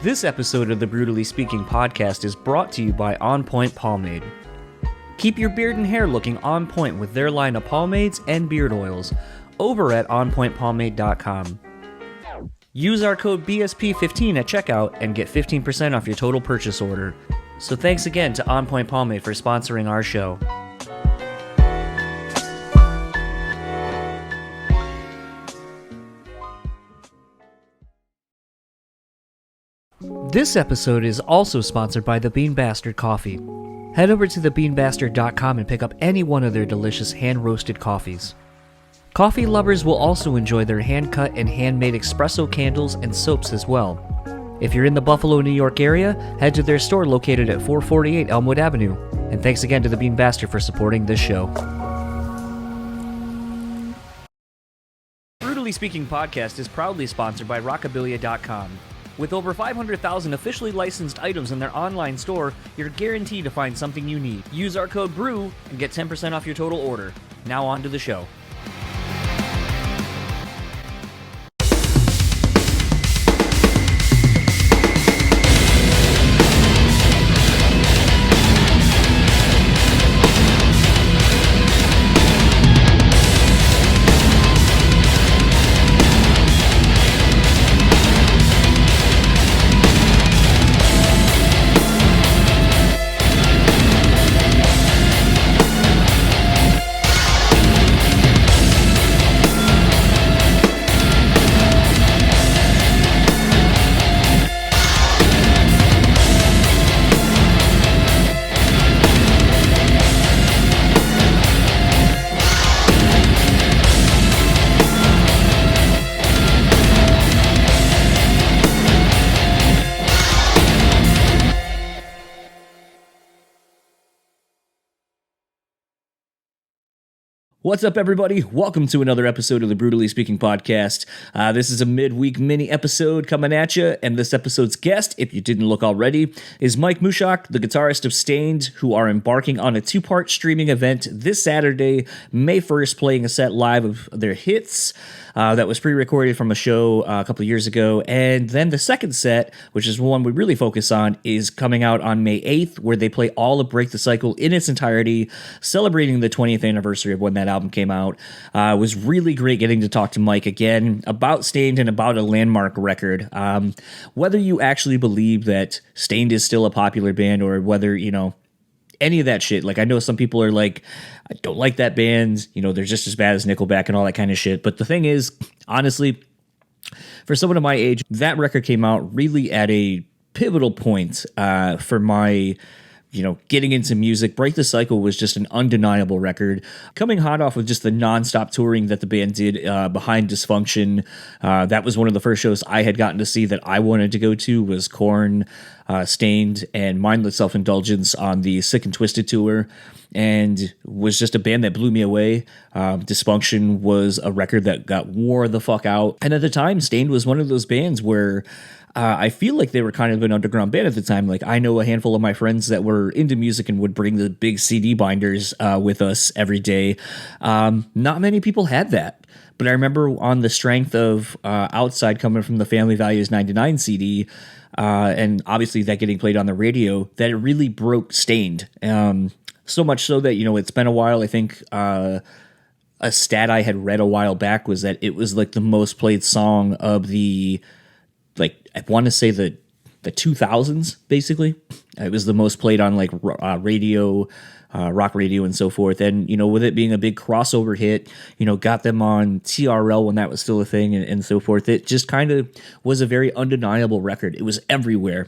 This episode of the BREWtally Speaking Podcast is brought to you by On Point Pomade. Keep your beard and hair looking on point with their line of pomades and beard oils over at onpointpomade.com. Use our code BSP15 at checkout and get 15% off your total purchase order. So thanks again to On Point Pomade for sponsoring our show. This episode is also sponsored by the Bean Bastard Coffee. Head over to thebeanbastard.com and pick up any one of their delicious hand-roasted coffees. Coffee lovers will also enjoy their hand-cut and handmade espresso candles and soaps as well. If you're in the Buffalo, New York area, head to their store located at 448 Elmwood Avenue. And thanks again to the Bean Bastard for supporting this show. BREWtally Speaking Podcast is proudly sponsored by Rockabilia.com. With over 500,000 officially licensed items in their online store, you're guaranteed to find something you need. Use our code BREW and get 10% off your total order. Now on to the show. What's up, everybody? Welcome to another episode of the BREWtally Speaking Podcast. This is a midweek mini episode coming at you, and this episode's guest, if you didn't look already, is Mike Mushok, the guitarist of Stained, who are embarking on a two-part streaming event this Saturday, May 1st, playing a set live of their hits that was pre-recorded from a show a couple of years ago, and then the second set, which is one we really focus on, is coming out on May 8th, where they play all of Break the Cycle in its entirety, celebrating the 20th anniversary of when that album came out. It was really great getting to talk to Mike again about Stained and about a landmark record. Whether you actually believe that Stained is still a popular band or whether, any of that shit. Like, I know some people are like, I don't like that band. They're just as bad as Nickelback and all that kind of shit. But the thing is, honestly, for someone of my age, that record came out really at a pivotal point for my getting into music. Break the Cycle was just an undeniable record. Coming hot off of just the nonstop touring that the band did behind Dysfunction. That was one of the first shows I had gotten to see that I wanted to go to was Korn, Stained, and Mindless Self-Indulgence on the Sick and Twisted tour, and was just a band that blew me away. Dysfunction was a record that wore the fuck out. And at the time, Stained was one of those bands where I feel like they were kind of an underground band at the time. Like, I know a handful of my friends that were into music and would bring the big CD binders with us every day. Not many people had that. But I remember on the strength of Outside coming from the Family Values 99 CD, and obviously that getting played on the radio, that it really broke Stained. So much so that, it's been a while. I think a stat I had read a while back was that it was like the most played song of the, I want to say the 2000s, basically. It was the most played on radio, rock radio and so forth. And, with it being a big crossover hit, got them on TRL when that was still a thing and so forth. It just kind of was a very undeniable record. It was everywhere.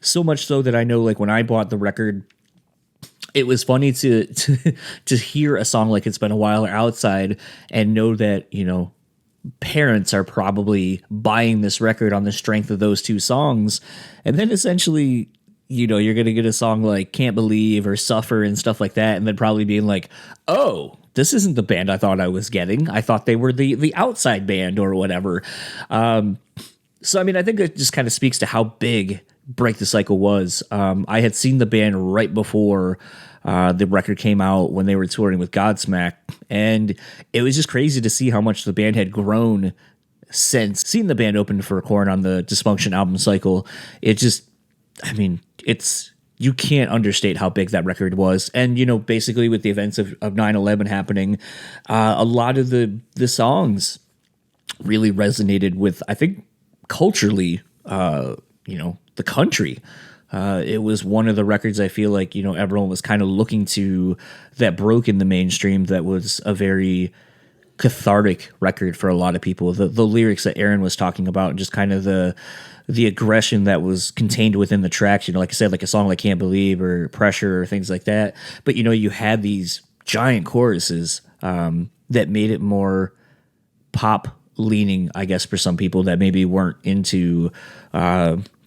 So much so that I know, when I bought the record, it was funny to hear a song like It's Been a While or Outside and know that, parents are probably buying this record on the strength of those two songs. And then essentially, you're going to get a song like Can't Believe or Suffer and stuff like that. And then probably being like, oh, this isn't the band I thought I was getting. I thought they were the Outside band or whatever. So, I think it just kind of speaks to how big Break the Cycle was. I had seen the band right before the record came out when they were touring with Godsmack, and it was just crazy to see how much the band had grown since seeing the band open for Korn on the Dysfunction album cycle. It just, I mean, you can't understate how big that record was. And, basically with the events of 9/11 happening, a lot of the songs really resonated with, I think, culturally, the country. It was one of the records I feel like, everyone was kind of looking to that broke in the mainstream, that was a very cathartic record for a lot of people. The lyrics that Aaron was talking about, and just kind of the aggression that was contained within the tracks, like I said, like a song like Can't Believe or Pressure or things like that. But, you had these giant choruses that made it more pop leaning, I guess, for some people that maybe weren't into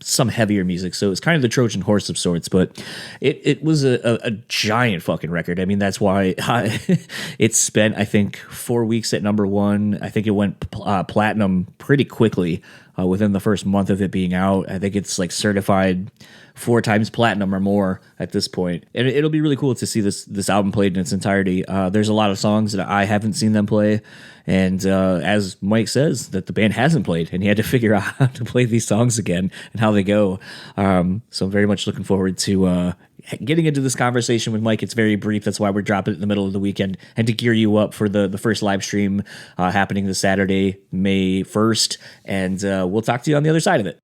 some heavier music. So it's kind of the Trojan horse of sorts, but it was a giant fucking record. I mean, that's why it spent, I think, 4 weeks at number one. I think it went platinum pretty quickly within the first month of it being out. I think it's like certified 4 times platinum or more at this point. And it'll be really cool to see this album played in its entirety. There's a lot of songs that I haven't seen them play. And as Mike says, that the band hasn't played, and he had to figure out how to play these songs again and how they go. So I'm very much looking forward to getting into this conversation with Mike. It's very brief. That's why we're dropping it in the middle of the weekend, and to gear you up for the first live stream happening this Saturday, May 1st. And we'll talk to you on the other side of it.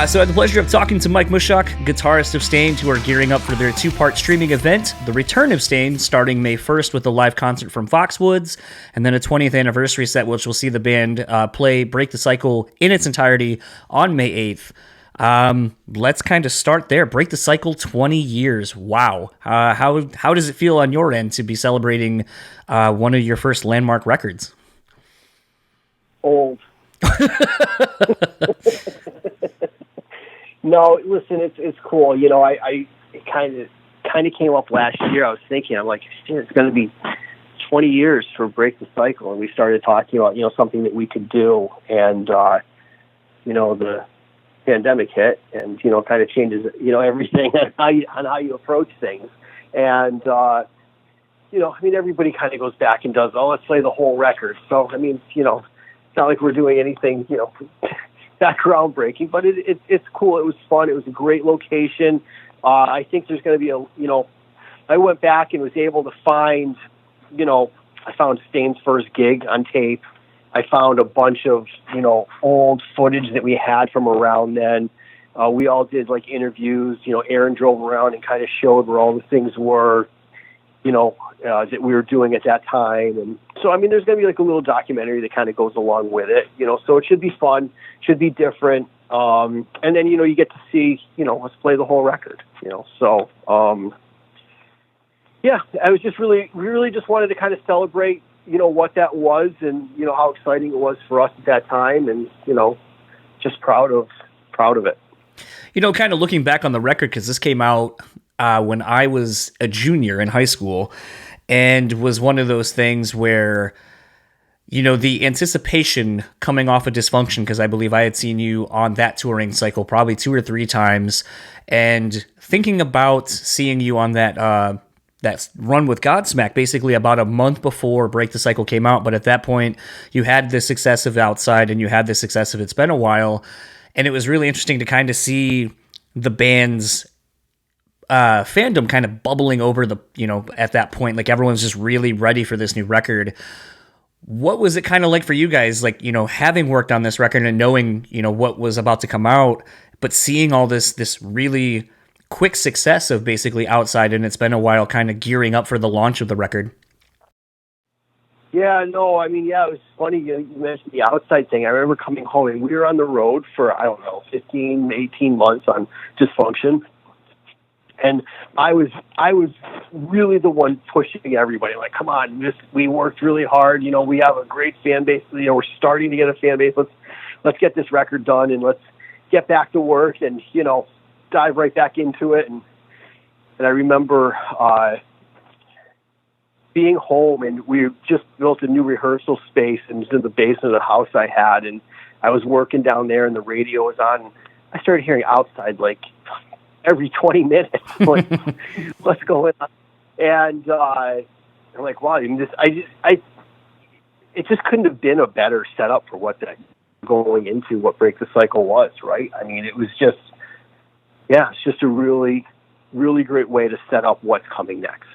So I had the pleasure of talking to Mike Mushok, guitarist of Stained, who are gearing up for their 2-part streaming event, The Return of Stained, starting May 1st with a live concert from Foxwoods, and then a 20th anniversary set, which will see the band play Break the Cycle in its entirety on May 8th. Let's kind of start there. Break the Cycle, 20 years. Wow. How does it feel on your end to be celebrating one of your first landmark records? Old. No, listen, it's cool. I kind of came up last year. I was thinking, I'm like, shit, it's going to be 20 years for Break the Cycle, and we started talking about something that we could do, and the pandemic hit, and kind of changes everything on how you approach things, and everybody kind of goes back and does, let's play the whole record. So it's not like we're doing anything that groundbreaking, but it's cool. It was fun. It was a great location. I think there's going to be I went back and was able to find, I found Stain's first gig on tape. I found a bunch of, old footage that we had from around then. We all did like interviews. Aaron drove around and kind of showed where all the things were, that we were doing at that time. And so, there's going to be like a little documentary that kind of goes along with it, so it should be fun, should be different. And then, you get to see, let's play the whole record, so, yeah, I was just we really just wanted to kind of celebrate, what that was, and, how exciting it was for us at that time, and, just proud of it. Kind of looking back on the record, because this came out when I was a junior in high school, and was one of those things where, the anticipation coming off of Dysfunction, because I believe I had seen you on that touring cycle probably 2 or 3 times, and thinking about seeing you on that run with Godsmack basically about a month before Break the Cycle came out. But at that point, you had the success of Outside, and you had the success of It's Been a While, and it was really interesting to kind of see the band's fandom kind of bubbling over at that point. Like, everyone's just really ready for this new record. What was it kind of like for you guys, like, having worked on this record and knowing, what was about to come out, but seeing all this really quick success of basically Outside and It's Been a While kind of gearing up for the launch of the record? Yeah, no, it was funny you mentioned the Outside thing. I remember coming home, and we were on the road for, 15, 18 months on Dysfunction. And I was really the one pushing everybody, like, come on, we worked really hard. We have a great fan base. We're starting to get a fan base. Let's get this record done, and let's get back to work and, dive right back into it. And I remember being home, and we just built a new rehearsal space, and it was in the basement of the house I had, and I was working down there, and the radio was on. I started hearing outside like every 20 minutes, like what's going on? And I'm like, wow, it just couldn't have been a better setup for what that going into what Break the Cycle was, right? I mean, it was just, it's just a really, really great way to set up what's coming next.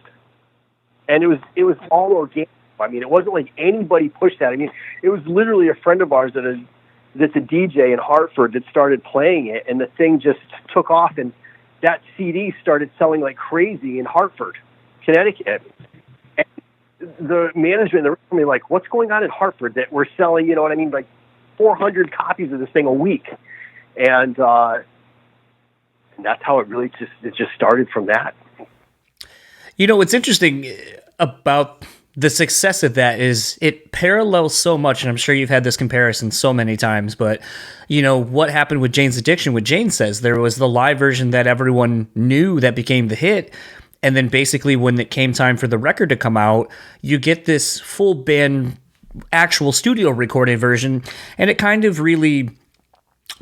And it was all organic. I mean, it wasn't like anybody pushed that. I mean, it was literally a friend of ours that's a DJ in Hartford that started playing it, and the thing just took off, and that CD started selling like crazy in Hartford, Connecticut. And the management, they were telling me, like, what's going on in Hartford that we're selling, you know what I mean, like 400 copies of this thing a week. And that's how it just started from that. What's interesting about the success of that is it parallels so much, and I'm sure you've had this comparison so many times, but, what happened with Jane's Addiction, what Jane says, there was the live version that everyone knew that became the hit, and then basically when it came time for the record to come out, you get this full band, actual studio recorded version, and it kind of really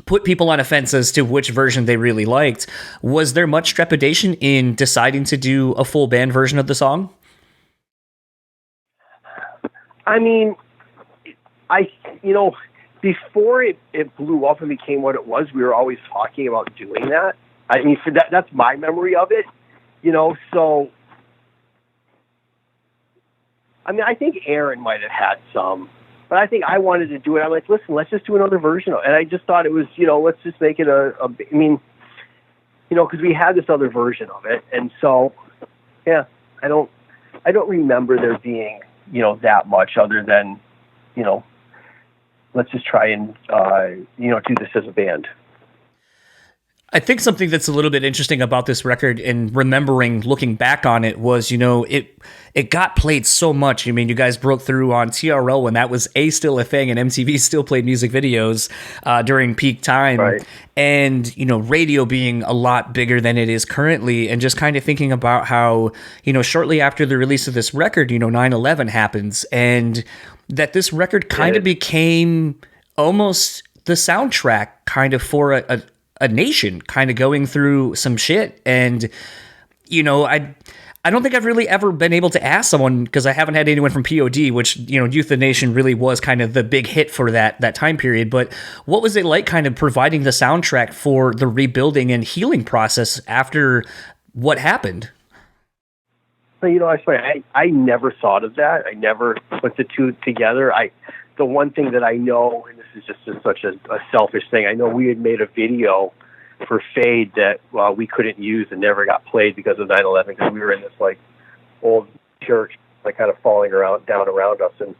put people on a fence as to which version they really liked. Was there much trepidation in deciding to do a full band version of the song? I mean, before it blew up and became what it was, we were always talking about doing that. I mean, for that's my memory of it, so, I mean, I think Aaron might have had some, but I think I wanted to do it. I'm like, listen, let's just do another version of it. And I just thought it was, let's just make it because we had this other version of it. And so, I don't remember there being, that much other than, let's just try and, do this as a band. I think something that's a little bit interesting about this record and remembering, looking back on it was, it got played so much. I mean, you guys broke through on TRL when that was still a thing, and MTV still played music videos during peak time. Right. And, radio being a lot bigger than it is currently, and just kind of thinking about how, shortly after the release of this record, 9/11 happens, and that this record kind of became almost the soundtrack kind of for a nation kind of going through some shit. And, I don't think I've really ever been able to ask someone, because I haven't had anyone from POD, which, Youth of the Nation really was kind of the big hit for that time period. But what was it like kind of providing the soundtrack for the rebuilding and healing process after what happened? I never thought of that. I never put the two together. The one thing that I know, and this is just such a selfish thing, I know we had made a video for Fade that we couldn't use and never got played because of 9/11, because we were in this like old church, like kind of falling down around us, and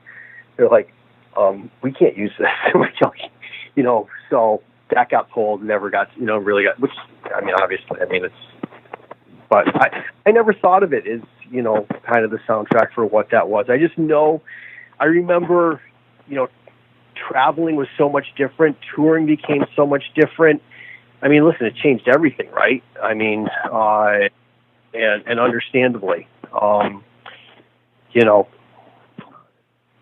they're like, we can't use this. So that got pulled, never got, really got, which, I mean, obviously, but I never thought of it as, kind of the soundtrack for what that was. I just know, I remember, traveling was so much different. Touring became so much different. I mean, listen, it changed everything, right? I mean, and understandably,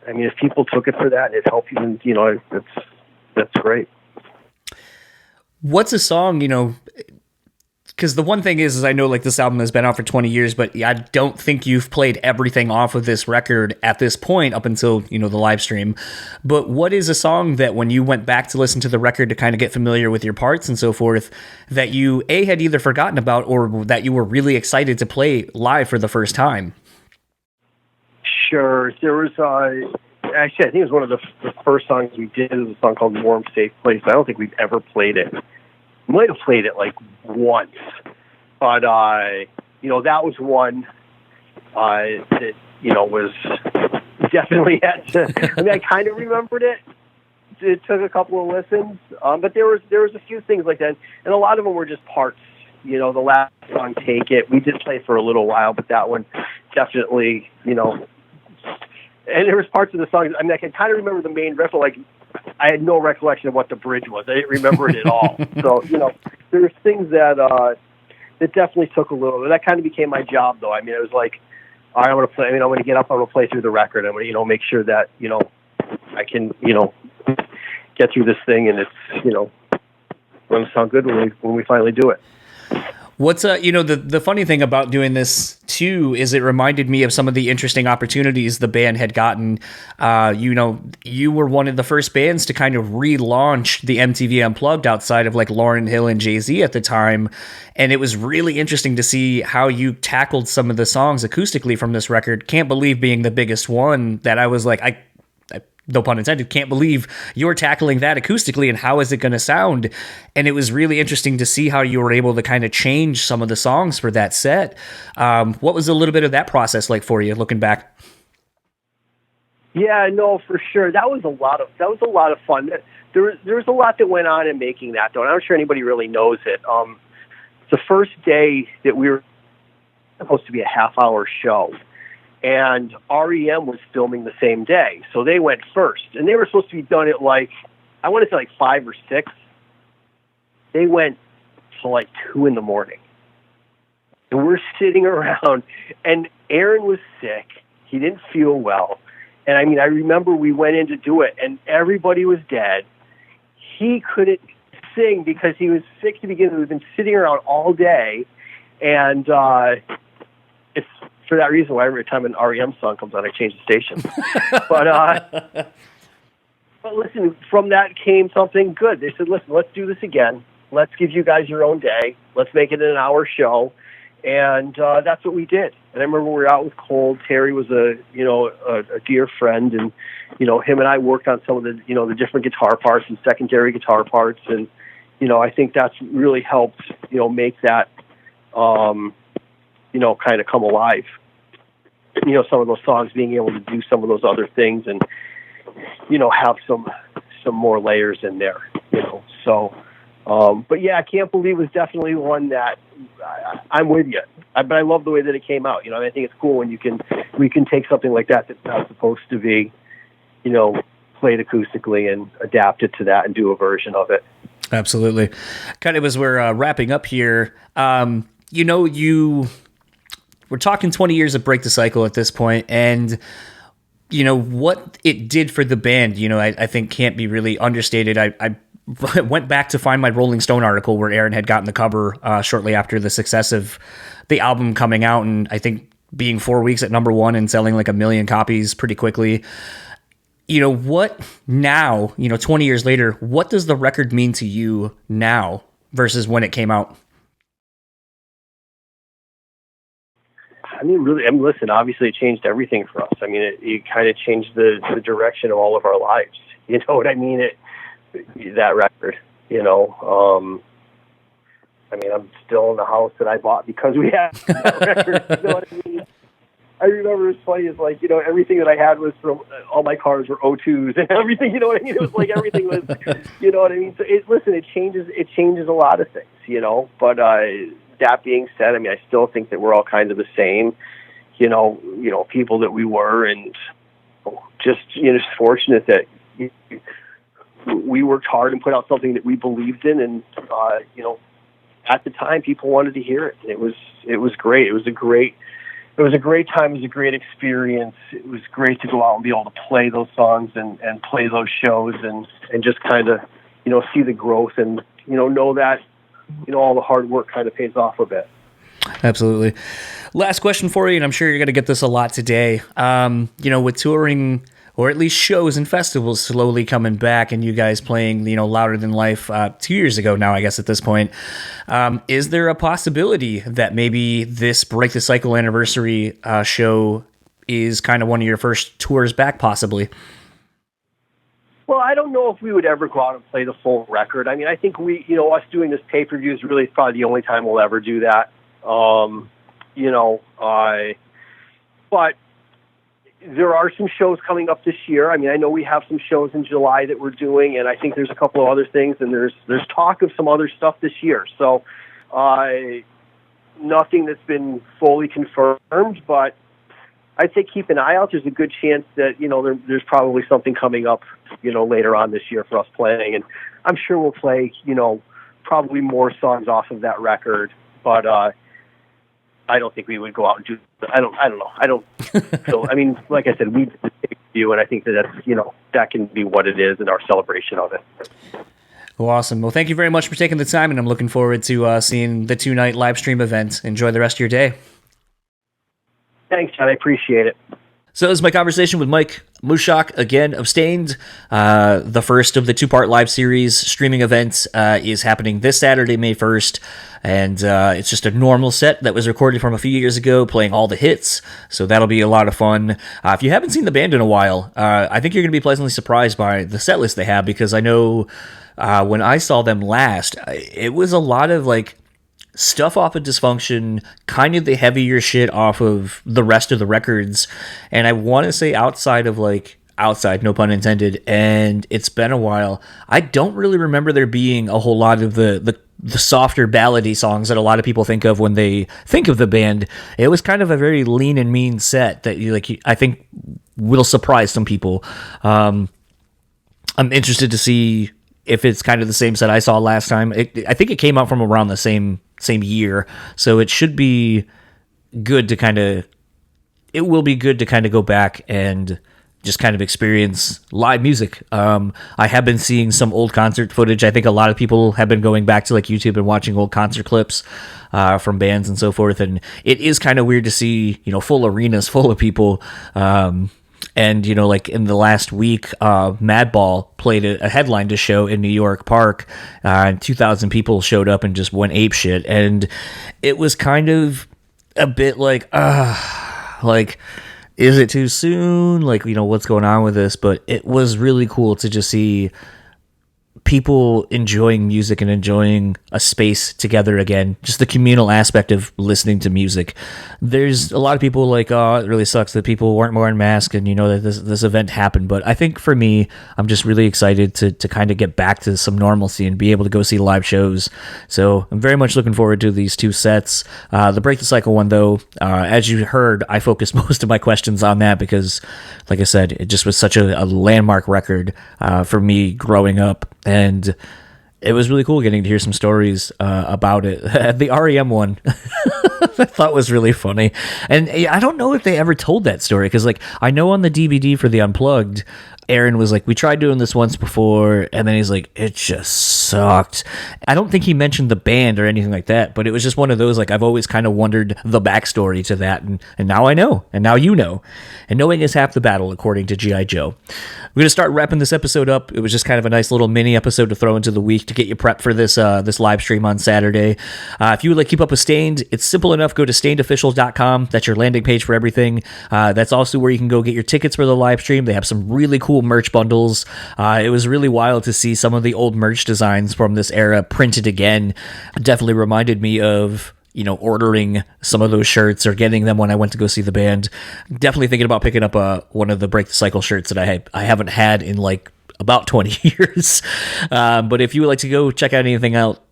if people took it for that and it helped you, that's great. What's a song, because the one thing is I know like this album has been out for 20 years, but I don't think you've played everything off of this record at this point up until, the live stream. But what is a song that when you went back to listen to the record to kind of get familiar with your parts and so forth, that you had either forgotten about or that you were really excited to play live for the first time? Sure. There was, actually, I think it was one of the first songs we did. It was a song called Warm, Safe Place. I don't think we've ever played it. We might have played it like once, but that was one that was definitely had to. I mean, I kind of remembered it. It took a couple of listens, but there was a few things like that, and a lot of them were just parts. The last song, Take It, we did play for a little while, but that one definitely, and there was parts of the song. I mean, I can kind of remember the main riff, but like I had no recollection of what the bridge was. I didn't remember it at all. So, there's things that that definitely took a little bit. That kind of became my job, though. I mean, it was like, all right, I'm going to play. I'm going to get up. I'm going to play through the record. I'm going to, make sure that, I can, get through this thing, and it's, going to sound good when we finally do it. What's the funny thing about doing this too is it reminded me of some of the interesting opportunities the band had gotten. You were one of the first bands to kind of relaunch the MTV Unplugged outside of like Lauryn Hill and Jay-Z at the time, and it was really interesting to see how you tackled some of the songs acoustically from this record. Can't Believe being the biggest one that I was like, I no pun intended, can't believe you're tackling that acoustically and how is it going to sound? And it was really interesting to see how you were able to kind of change some of the songs for that set. What was a little bit of that process like for you looking back? Yeah, no, for sure. That was a lot of fun. There was a lot that went on in making that, though, and I'm not sure anybody really knows it. The first day that we were supposed to be a half-hour show, and REM was filming the same day. So they went first. And they were supposed to be done at I want to say 5 or 6. They went till 2 in the morning. And we're sitting around, and Aaron was sick. He didn't feel well. And I mean, I remember we went in to do it, and everybody was dead. He couldn't sing because he was sick to begin with. We've been sitting around all day. And it's for that reason why every time an REM song comes on, I change the station. But listen, from that came something good. They said, listen, let's do this again. Let's give you guys your own day. Let's make it an hour show. And that's what we did. And I remember we were out with Cole. Terry was a dear friend, and him and I worked on some of the the different guitar parts and secondary guitar parts, and I think that's really helped make that kind of come alive. Some of those songs, being able to do some of those other things, and have some more layers in there. So. But yeah, I Can't Believe was definitely one that I'm with you. But I love the way that it came out. I think it's cool when we can take something like that that's not supposed to be, played acoustically and adapt it to that and do a version of it. Absolutely. Kind of as we're wrapping up here, we're talking 20 years of Break the Cycle at this point, and what it did for the band, I think can't be really understated. I went back to find my Rolling Stone article where Aaron had gotten the cover shortly after the success of the album coming out, and I think being 4 weeks at number 1 and selling 1 million copies pretty quickly. What now, 20 years later, what does the record mean to you now versus when it came out? Listen, obviously it changed everything for us. I mean, it kind of changed the direction of all of our lives. You know what I mean? That record, I'm still in the house that I bought because we had that record. You know what I mean? I remember it was funny. It's everything that I had was from all my cars were O2s and everything. You know what I mean? It was everything was, you know what I mean? So it changes a lot of things, But that being said, I still think that we're all kind of the same, people that we were, and just fortunate that. We worked hard and put out something that we believed in, and at the time, people wanted to hear it. It was great. It was a great time. It was a great experience. It was great to go out and be able to play those songs and play those shows and just kind of see the growth and know that all the hard work kind of pays off a bit. Absolutely. Last question for you, and I'm sure you're going to get this a lot today. With touring, or at least shows and festivals slowly coming back, and you guys playing, Louder Than Life 2 years ago now, I guess, at this point. Is there a possibility that maybe this Break the Cycle anniversary show is kind of one of your first tours back, possibly? Well, I don't know if we would ever go out and play the full record. I think we, us doing this pay-per-view is really probably the only time we'll ever do that. But there are some shows coming up this year. I know we have some shows in July that we're doing, and I think there's a couple of other things, and there's talk of some other stuff this year. So nothing that's been fully confirmed, but I'd say keep an eye out. There's a good chance that, there's probably something coming up, later on this year for us playing. And I'm sure we'll play, probably more songs off of that record. But I don't think we would go out and do, I don't know. I don't feel, like I said, we did the view, and I think that's, that can be what it is in our celebration of it. Well, awesome. Well, thank you very much for taking the time, and I'm looking forward to seeing the 2-night live stream event. Enjoy the rest of your day. Thanks, John. I appreciate it. So this is my conversation with Mike Mushok, again, of Stained. The first of the 2-part live series streaming event is happening this Saturday, May 1st, and it's just a normal set that was recorded from a few years ago, playing all the hits, so that'll be a lot of fun. If you haven't seen the band in a while, I think you're going to be pleasantly surprised by the set list they have, because I know when I saw them last, it was a lot of, stuff off of Dysfunction, kind of the heavier shit off of the rest of the records, and I want to say outside, no pun intended, and it's been a while. I don't really remember there being a whole lot of the softer ballady songs that a lot of people think of when they think of the band. It was kind of a very lean and mean set that I think will surprise some people. I'm interested to see if it's kind of the same set I saw last time. I think it came out from around the same year, so it should be good to kind of go back and just kind of experience live music. I have been seeing some old concert footage. I think a lot of people have been going back to YouTube and watching old concert clips from bands and so forth, and it is kind of weird to see full arenas full of people. And, in the last week, Madball played a headline to show in New York Park, and 2,000 people showed up and just went apeshit. And it was kind of a bit is it too soon? What's going on with this? But it was really cool to just see people enjoying music and enjoying a space together again. Just the communal aspect of listening to music. There's a lot of people it really sucks that people weren't wearing masks and that this event happened. But I think for me, I'm just really excited to kind of get back to some normalcy and be able to go see live shows. So I'm very much looking forward to these 2 sets. The Break the Cycle one, though, as you heard, I focused most of my questions on that because, like I said, it just was such a landmark record for me growing up. And it was really cool getting to hear some stories about it. The REM one I thought was really funny. And I don't know if they ever told that story, because I know on the DVD for the Unplugged, Aaron was we tried doing this once before, and then he's it just sucked. I don't think he mentioned the band or anything like that, but it was just one of those, I've always kind of wondered the backstory to that, and now I know, and now you know. And knowing is half the battle, according to G.I. Joe. We're going to start wrapping this episode up. It was just kind of a nice little mini episode to throw into the week to get you prepped for this live stream on Saturday. If you would like to keep up with Stained, it's simple enough. Go to stainedofficial.com. That's your landing page for everything. That's also where you can go get your tickets for the live stream. They have some really cool merch bundles. It was really wild to see some of the old merch designs from this era printed again. It definitely reminded me of ordering some of those shirts or getting them when I went to go see the band. Definitely thinking about picking up one of the Break the Cycle shirts that I haven't had in about 20 years. But if you would like to go check out anything out,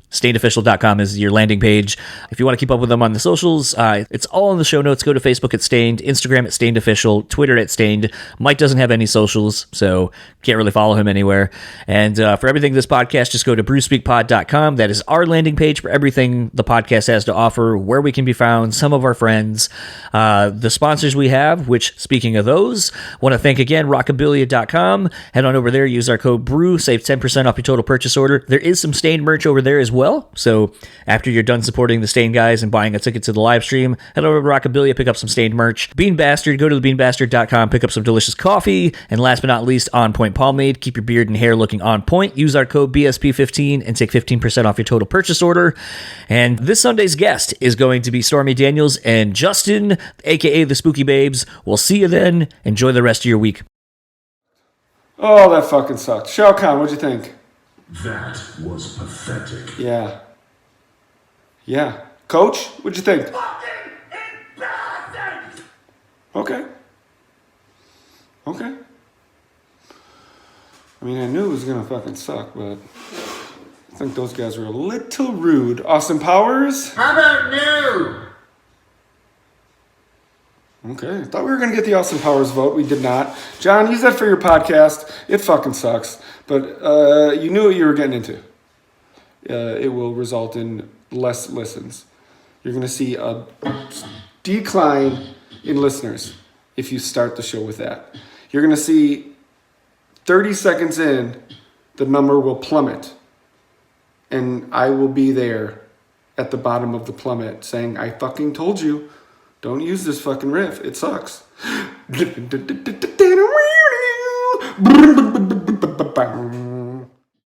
stainedofficial.com is your landing page. If you want to keep up with them on the socials, it's all in the show notes. Go to Facebook at Stained, Instagram at Stained Official, Twitter at Stained. Mike doesn't have any socials, so can't really follow him anywhere. And for everything this podcast, just go to brewspeakpod.com. That is our landing page for everything the podcast has to offer, where we can be found, some of our friends, the sponsors we have, which, speaking of those, want to thank again rockabilia.com. Head on over there, use our code BREW, save 10% off your total purchase order. There is some Stained merch over there as well, so after you're done supporting the Stained guys and buying a ticket to the live stream, head over to Rockabilia, pick up some Stained merch. Bean Bastard, go to thebeanbastard.com, pick up some delicious coffee, and last but not least, On Point Pomade. Keep your beard and hair looking on point. Use our code BSP15 and take 15% off your total purchase order. And this Sunday's guest is going to be Stormy Daniels and Justin, aka the Spooky Babes. We'll see you then. Enjoy the rest of your week. Oh, that fucking sucked. Shao Kahn, what'd you think? That was pathetic. Yeah. Coach, what'd you think? Fucking embarrassing! Okay. I mean, I knew it was gonna fucking suck, but I think those guys were a little rude. Austin Powers? How about new? Okay, I thought we were going to get the Austin Powers vote. We did not. John, use that for your podcast. It fucking sucks. But you knew what you were getting into. It will result in less listens. You're going to see a decline in listeners if you start the show with that. You're going to see 30 seconds in, the number will plummet. And I will be there at the bottom of the plummet saying, I fucking told you. Don't use this fucking riff. It sucks.